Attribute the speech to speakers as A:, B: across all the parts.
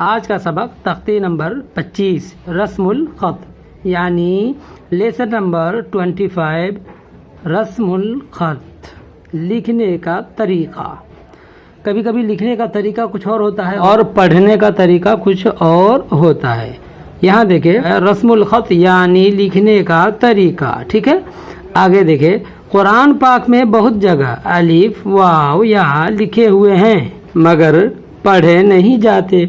A: آج کا سبق تختی نمبر 25 رسم الخط یعنی لیسن نمبر 25 رسم الخط لکھنے کا طریقہ۔ کبھی کبھی لکھنے کا طریقہ کچھ اور ہوتا ہے اور پڑھنے کا طریقہ کچھ اور ہوتا ہے۔ یہاں دیکھیں رسم الخط یعنی لکھنے کا طریقہ، ٹھیک ہے۔ آگے دیکھیں قرآن پاک میں بہت جگہ الف واو یا لکھے ہوئے ہیں مگر پڑھے نہیں جاتے۔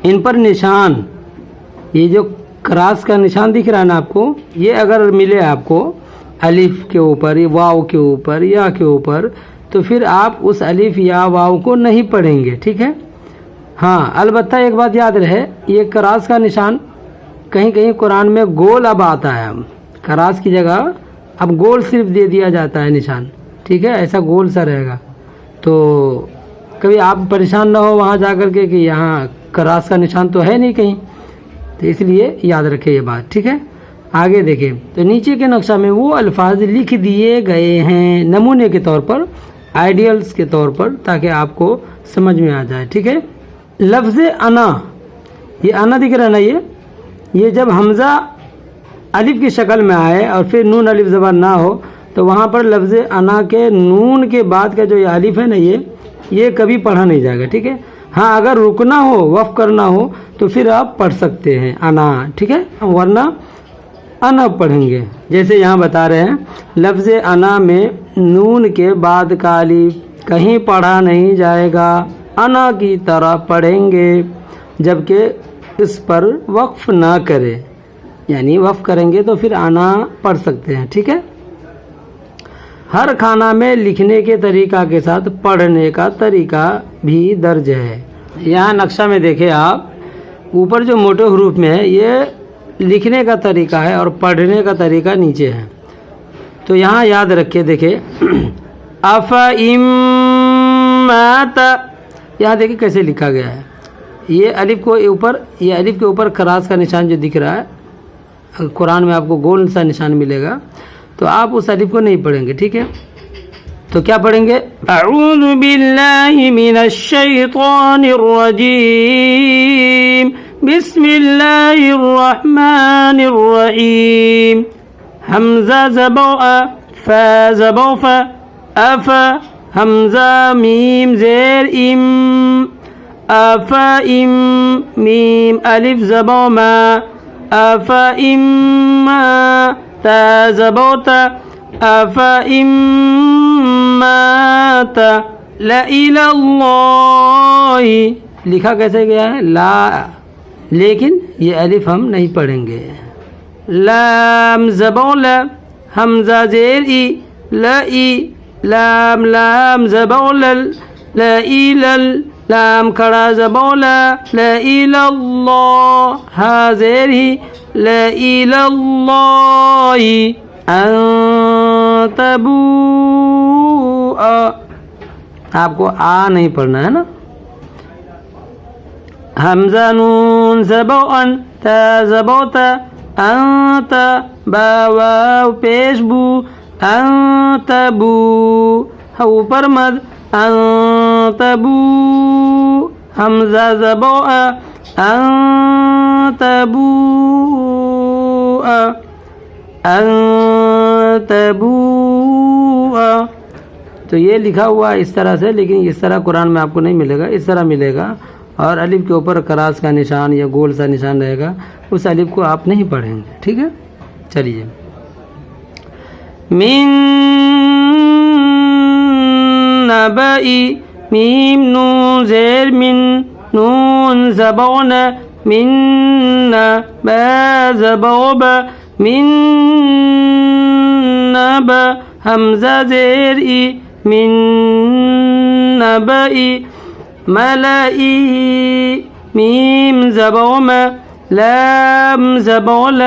A: ان پر نشان، یہ جو کراس کا نشان دکھ رہا ہے نا آپ کو، یہ اگر ملے آپ کو الف کے اوپر، واو کے اوپر، یا کے اوپر، تو پھر آپ اس الف یا واو کو نہیں پڑھیں گے، ٹھیک ہے۔ ہاں البتہ ایک بات یاد رہے، یہ کراس کا نشان کہیں کہیں قرآن میں گول اب آتا ہے، کراس کی جگہ اب گول صرف دے دیا جاتا ہے نشان، ٹھیک ہے، ایسا گول سا رہے گا۔ تو کبھی آپ پریشان نہ ہو وہاں جا کر کے کہ یہاں کراس کا نشان تو ہے نہیں کہیں، تو اس لیے یاد رکھیں یہ بات، ٹھیک ہے۔ آگے دیکھیں تو نیچے کے نقشہ میں وہ الفاظ لکھ دیے گئے ہیں نمونے کے طور پر، آئیڈیلز کے طور پر، تاکہ آپ کو سمجھ میں آ جائے، ٹھیک ہے۔ لفظ انا، یہ انا دکھ رہا ہے نا، یہ جب حمزہ الف کی شکل میں آئے اور پھر نون الف زبان نہ ہو تو وہاں پر لفظ انا کے نون کے بعد کا جو یہ الف ہے نا، یہ کبھی پڑھا نہیں جائے گا، ٹھیک ہے۔ ہاں اگر رکنا ہو، وقف کرنا ہو تو پھر آپ پڑھ سکتے ہیں انا، ٹھیک ہے، ورنہ انا پڑھیں گے۔ جیسے یہاں بتا رہے ہیں لفظ انا میں نون کے بعد کا الف کہیں پڑھا نہیں جائے گا، انا کی طرح پڑھیں گے، جبکہ اس پر وقف نہ کرے، یعنی وقف کریں گے تو پھر انا پڑھ سکتے ہیں، ٹھیک ہے۔ ہر کھانا میں لکھنے کے طریقہ کے ساتھ پڑھنے کا طریقہ بھی درج ہے۔ یہاں نقشہ میں دیکھیں آپ، اوپر جو موٹے حروف میں ہے یہ لکھنے کا طریقہ ہے اور پڑھنے کا طریقہ نیچے ہے۔ تو یہاں یاد رکھے، دیکھیں افَإِن مَاتَ، یہاں دیکھیں کیسے لکھا گیا ہے۔ یہ الف کو اوپر، یہ الف کے اوپر کراس کا نشان جو دکھ رہا ہے، قرآن میں آپ کو گول سا نشان ملے گا، تو آپ اس الف کو نہیں پڑھیں گے، ٹھیک ہے۔ تو کیا پڑھیں گے؟ اعوذ باللہ من الشیطان الرجیم، بسم اللہ الرحمن الرحیم، حمزہ زبو فا زبو فا، اف حمزہ میم زیر ام، افا ام میم الف زبو ما، افا ام ما تا زبوتا، افَإِن مَاتَ لَإِلَى اللَّهِ، لکھا کیسے گیا ہے؟ لا، لیکن یہ الف ہم نہیں پڑھیں گے۔ لام زبول حمزہ زیر ای، لئی، لام لام زبول لئیلل، لام کھڑا زبولا لئیل اللہ، ہا زیر ہی لئیل اللہ، ان تبوء، آپ کو آ نہیں پڑھنا ہے نا۔ حمزہ نون زبون تا زبوتا، انت با واو پیش بو، انت بو، اوپر مد، انت بو، حمزہ زبو انت بو، انت بو، تو یہ لکھا ہوا اس طرح سے، لیکن اس طرح قرآن میں آپ کو نہیں ملے گا، اس طرح ملے گا، اور الف کے اوپر کراس کا نشان یا گول سا نشان رہے گا، اس الف کو آپ نہیں پڑھیں گے، ٹھیک ہے۔ چلیے من نبئی، میم نون زیر من، نون زبون من، با زبوب من نبا، حمزہ زیر ای من نبئی، ملئی میم زبوم، لام زبول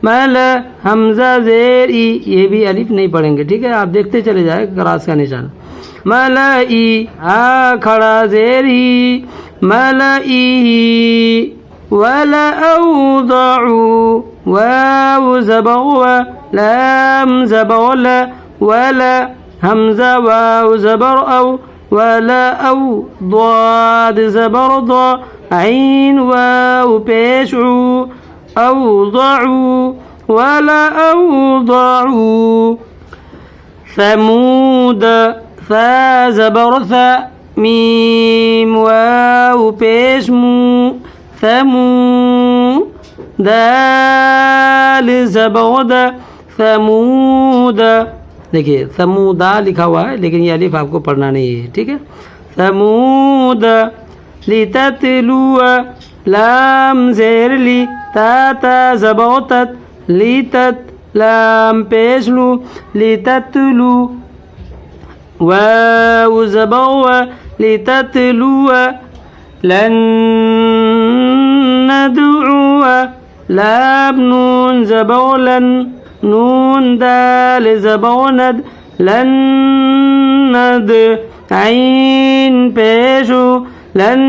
A: مل، حمزہ زیر ای، یہ بھی الف نہیں پڑھیں گے، ٹھیک ہے، آپ دیکھتے چلے جائے کراس کا نشان۔ ملئی، ہا کھڑا زیر ہی، ملئی، ولا اوضعوا، واو زبو لام زبول، ولا حمزہ واو زبر او، ولا او ضاد زبر ضا عين واو پیش عو اوضعوا ولا اوضعوا ثمود ثا زبر ثا میم واو پیش مو ثمو دال زبر دا ثمود. دیکھیے ثمودا لکھا ہوا ہے لیکن یہ الف آپ کو پڑھنا نہیں ہے، ٹھیک ہے. ثمود لتتلو لام زیر لی تا تا زبوتت لیتت لام پیش لو لتتلو واو زبو لتتلو لن ندعو لام نون زبو لن نون دال زبو ند لن ند عين پیشو لن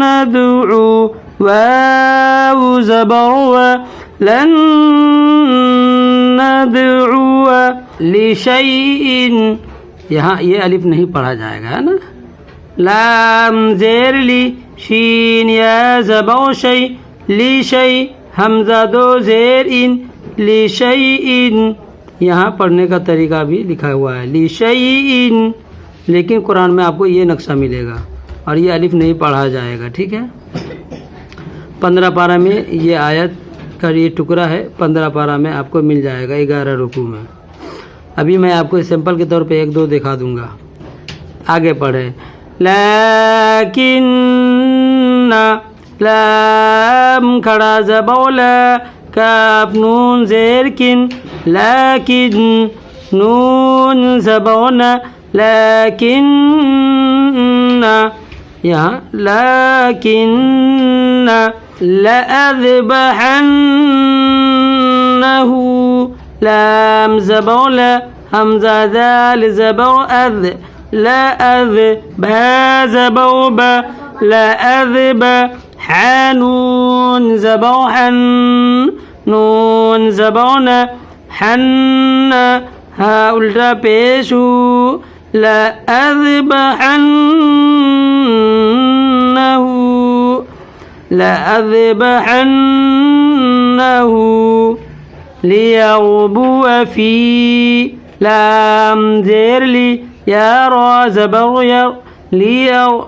A: ندعو واو زبو لن ندعو لشيء، یہاں یہ الف نہیں پڑھا جائے گا نا. لام زیر لی شین یا زبو شی لی شی حمزہ دو زیر ان لی شی ان. یہاں پڑھنے کا طریقہ بھی لکھا ہوا ہے لی شی ان، لیکن قرآن میں آپ کو یہ نقشہ ملے گا اور یہ الف نہیں پڑھا جائے گا، ٹھیک ہے. 15 پارہ میں یہ آیت کا یہ ٹکڑا ہے، 15 پارہ میں آپ کو مل جائے گا 11 رکوع میں. ابھی میں آپ کو سیمپل کے طور پہ 1-2 دکھا دوں گا. آگے پڑھے لیکن لام کھڑا زبولا کاف نون زیر کن لیکن نون زبونا لیکن یہاں لیکن لأذبحنه لام زبولا حمزہ ذال زبو اذ لا اذ با زبو با لا اذ با حنون زبو حن نون زبونا حن ہا الٹا پیشو لا اذبحنه لا اذبحنه لیغبو فی لام زیر لی یا را زبر یر لیغ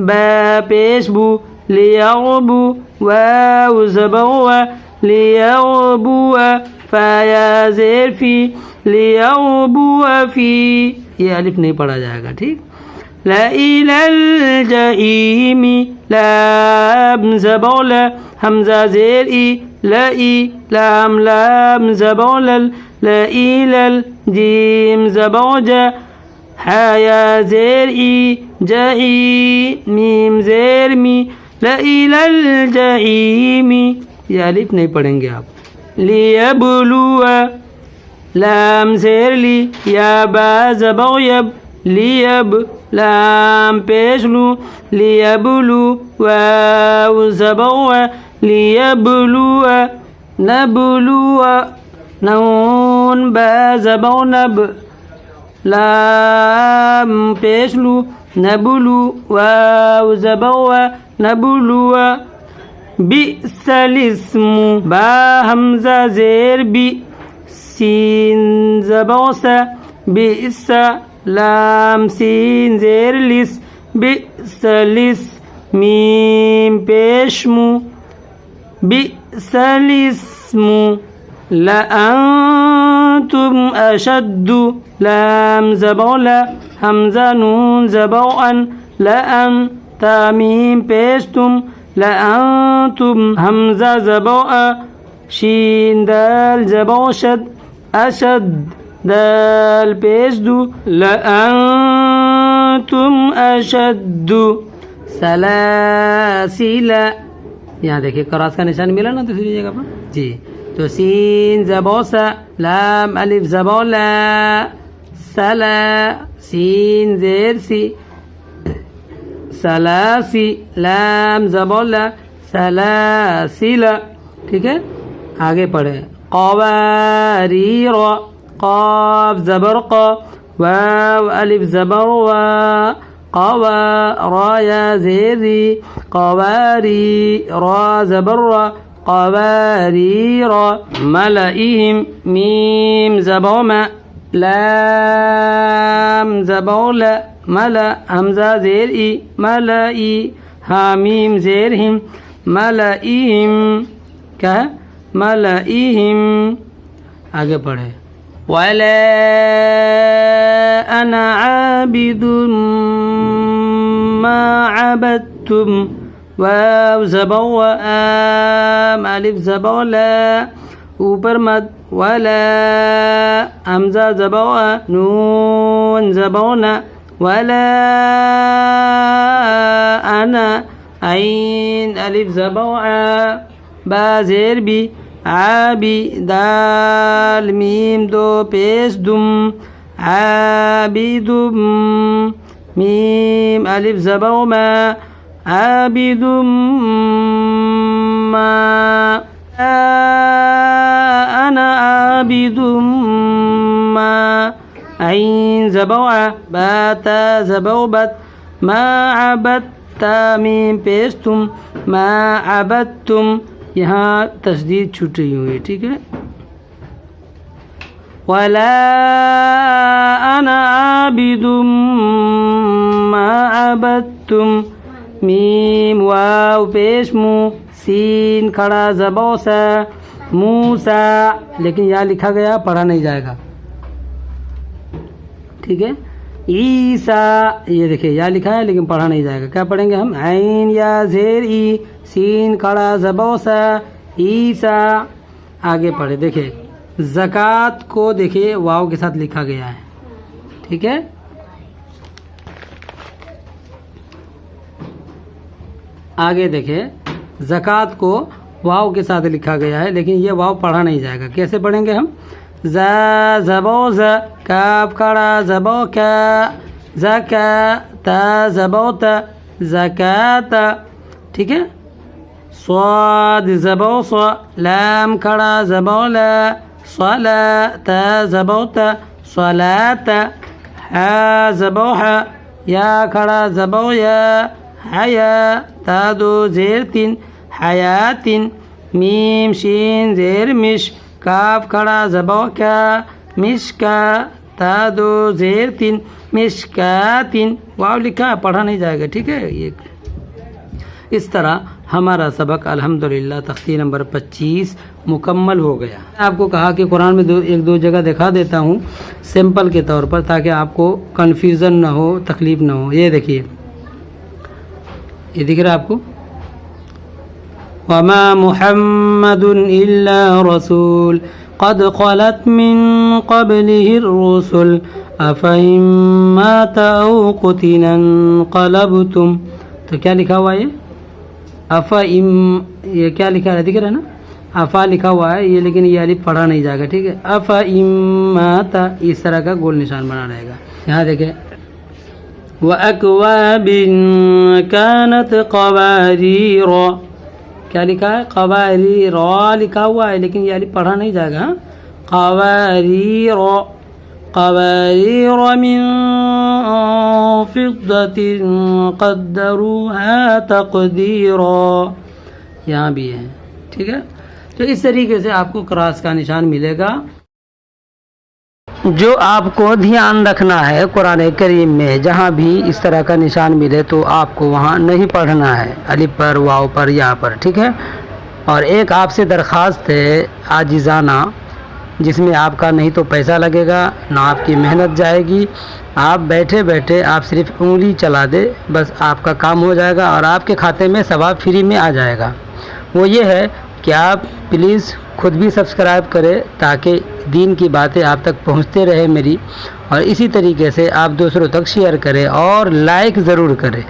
A: با پیش بو لیغبو واو زبر لیغبو فا یا زیر فی لیغبو فی. یہ الف نہیں پڑھا جائے گا، ٹھیک. لإلى الجحيم لام زبول حمزہ زیر ای لئی لام لام زبول لإلى الجيم زبوج حیا زیر ای جہی میم زیر می لإلى الجحيم. یہ الف نہیں پڑھیں گے آپ. لیبلو لام زیر لی یا با زبو یب لیب لام پیش لو لیبلو واو زبو لیبلو نبلو نون با زبو نب لام پیش لو نبلو واو زبو نبلو بئس الاسم با حمزہ زیر بی سین زبو سا بئس لام سین زیر لس بئس لس میم پیشمو بئس الاسم لأنتم أشد لام زبولا حمزة نون زبوءا لأن تاميم پیشتم لأنتم حمزة زبوءا شين دال زبو شد أشد دال پیش دو لأنتم أشد سلاسل. یہاں دیکھیے کراس کا نشان ملا نا دوسری جگہ پر جی. تو سین زبو سا لام الف زبو لا سلا سین زیر سی سلاسی لام زبو لا سلاسل. ٹھیک ہے. آگے پڑھے قواریر قاف زبر قا واو الف زبر وا را یا زیر ری قواری را زبر را قواریر ملئهم میم زبر ما لام زبر لا ملا حمزہ زیر ای ملئی حامیم زیر ہم ملئهم کیا ہے ملئهم آگے پڑھے وَلَا أَنَا عَابِدٌ مَا عَبَدْتُمْ واو زبر و آم الف زبر لا اوپر مد ولا حمزہ زبر نون زبر نا ولا انا عین الف زبر با زیر بی عابی دال میم دو پیش دم عابدم میم الف زبر ما عابد ما أنا عابد ما عين زبوع باتا زبوبت ما عبدت میم پیستم ما عبدتم یہاں تشدید چھوٹی ہوئی ٹھیک ہے ولا أنا عابد ما عبدتم میم واو پیش مو سین کھڑا زبر سا موسا لیکن یہاں لکھا گیا پڑھا نہیں جائے گا ٹھیک ہے عیسیٰ یہ دیکھیں یہاں لکھا ہے لیکن پڑھا نہیں جائے گا کیا پڑھیں گے ہم عین یا زیر ای سین کھڑا زبر سا عیسیٰ آگے پڑھے دیکھیں زکوٰۃ کو دیکھیں واو کے ساتھ لکھا گیا ہے ٹھیک ہے آگے دیکھیں زکوٰۃ کو واو کے ساتھ لکھا گیا ہے لیکن یہ واو پڑھا نہیں جائے گا کیسے پڑھیں گے ہم زا زبو ز کاف کھڑا زبو کا زکا تا زبو تا زکات ٹھیک ہے صاد زبو ص لام کھڑا زبو لا صلا تا زبو تا صلاۃ حا زبو حا یا کھڑا زبو یا حیا تا دو زیر تین حیاتن میم شین زیر مش کاف کھڑا زبو کا مشکا تا دو زیر تین مشکاتن واو لکھا پڑھا نہیں جائے گا ٹھیک ہے یہ اس طرح ہمارا سبق الحمدللہ تختی نمبر 25 مکمل ہو گیا آپ کو کہا کہ قرآن میں ایک دو جگہ دکھا دیتا ہوں سمپل کے طور پر تاکہ آپ کو کنفیوژن نہ ہو تکلیف نہ ہو یہ دیکھیے یہ دکھ رہا ہے آپ کو وما محمد الا رسول قد خلت من قبله الرسل افإن مات او قتل انقلبتم تو کیا لکھا ہوا ہے یہ کیا لکھا ہے دکھ رہا ہے نا افا لکھا ہوا ہے یہ لیکن یہ الف پڑھا نہیں جائے گا ٹھیک ہے افإن مات اس طرح کا گول نشان بنا رہے گا یہاں دیکھیں وَأَكْوَابٍ كَانَتْ قَوَارِيرَ کیا لکھا ہے قواریر لکھا ہوا ہے لیکن یہ پڑھا نہیں جائے گا قواریر قواریر من فضة قدروها تقدیرا یہاں بھی ہے ٹھیک ہے تو اس طریقے سے آپ کو کراس کا نشان ملے گا جو آپ کو دھیان رکھنا ہے قرآن کریم میں جہاں بھی اس طرح کا نشان ملے تو آپ کو وہاں نہیں پڑھنا ہے الف پر واو پر یا پر ٹھیک ہے اور ایک آپ سے درخواست ہے عاجزانہ جس میں آپ کا نہیں تو پیسہ لگے گا نہ آپ کی محنت جائے گی آپ بیٹھے بیٹھے آپ صرف انگلی چلا دے بس آپ کا کام ہو جائے گا اور آپ کے کھاتے میں ثواب فری میں آ جائے گا وہ یہ ہے کہ آپ پلیز خود بھی سبسکرائب کریں تاکہ دین کی باتیں آپ تک پہنچتے رہے میری اور اسی طریقے سے آپ دوسروں تک شیئر کریں اور لائک ضرور کریں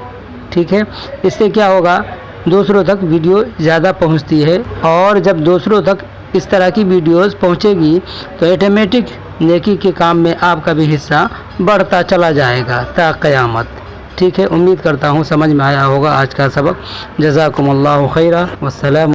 A: ٹھیک ہے اس سے کیا ہوگا دوسروں تک ویڈیو زیادہ پہنچتی ہے اور جب دوسروں تک اس طرح کی ویڈیوز پہنچے گی تو آٹومیٹک نیکی کے کام میں آپ کا بھی حصہ بڑھتا چلا جائے گا تا قیامت ٹھیک ہے امید کرتا ہوں سمجھ میں آیا ہوگا آج کا سبق جزاکم اللہ خیرہ والسلام